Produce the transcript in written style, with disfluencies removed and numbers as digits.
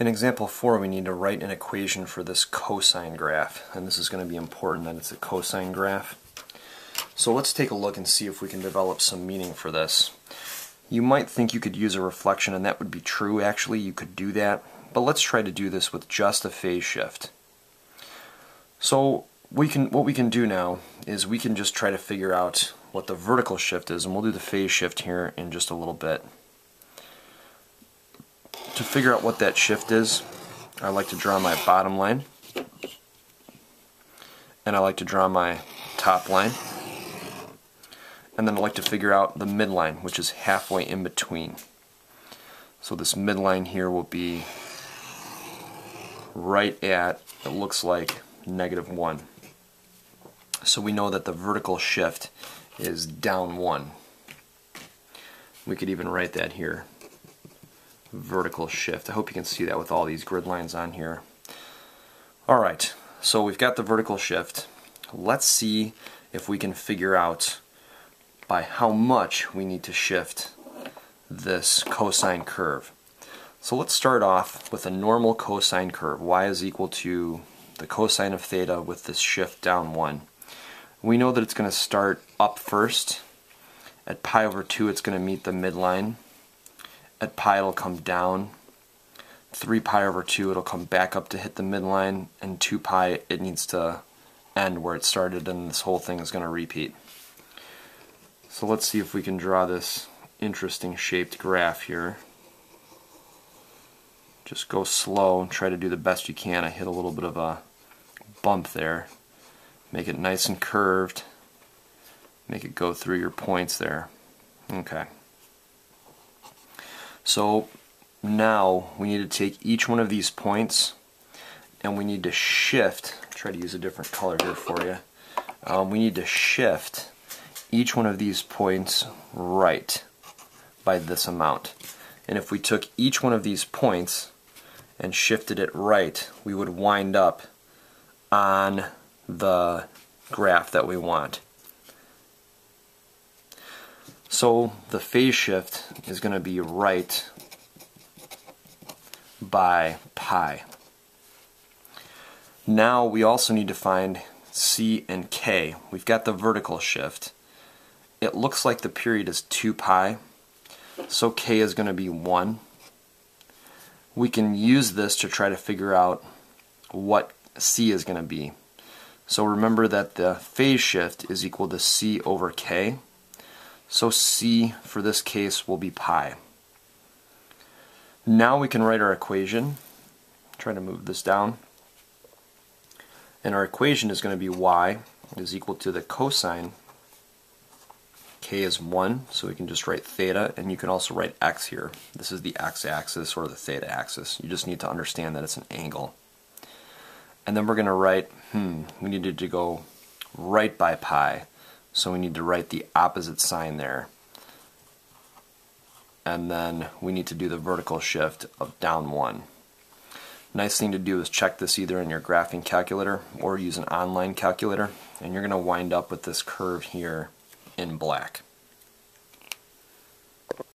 In example 4, we need to write an equation for this cosine graph, and this is going to be important that it's a cosine graph. So let's take a look and see if we can develop some meaning for this. You might think you could use a reflection, and that would be true. Actually, you could do that, but let's try to do this with just a phase shift. So what we can do now is we can just try to figure out what the vertical shift is, and we'll do the phase shift here in just a little bit. To figure out what that shift is, I like to draw my bottom line, and I like to draw my top line, and then I like to figure out the midline, which is halfway in between. So this midline here will be right at, it looks like, -1. So we know that the vertical shift is down 1. We could even write that here. Vertical shift. I hope you can see that with all these grid lines on here. Alright, so we've got the vertical shift. Let's see if we can figure out by how much we need to shift this cosine curve. So let's start off with a normal cosine curve. Y is equal to the cosine of theta with this shift down 1. We know that it's going to start up first. At pi over 2 it's going to meet the midline. At pi it'll come down. 3 pi over 2 it'll come back up to hit the midline, and 2 pi it needs to end where it started, and this whole thing is going to repeat. So let's see if we can draw this interesting shaped graph here. Just go slow and try to do the best you can. I hit a little bit of a bump there. Make it nice and curved. Make it go through your points there. Okay. So now we need to take each one of these points and we need to shift, try to use a different color here for you. We need to shift each one of these points right by this amount. And if we took each one of these points and shifted it right, we would wind up on the graph that we want. So the phase shift is going to be right by pi. Now we also need to find C and K. We've got the vertical shift. It looks like the period is 2 pi, so K is going to be 1. We can use this to try to figure out what C is going to be. So remember that the phase shift is equal to C over K. So C, for this case, will be pi. Now we can write our equation. Try to move this down. And our equation is going to be y is equal to the cosine. K is 1, so we can just write theta, and you can also write x here. This is the x-axis or the theta axis. You just need to understand that it's an angle. And then we're going to write, we needed to go right by pi. So we need to write the opposite sign there. And then we need to do the vertical shift of down 1. Nice thing to do is check this either in your graphing calculator or use an online calculator, and you're going to wind up with this curve here in black.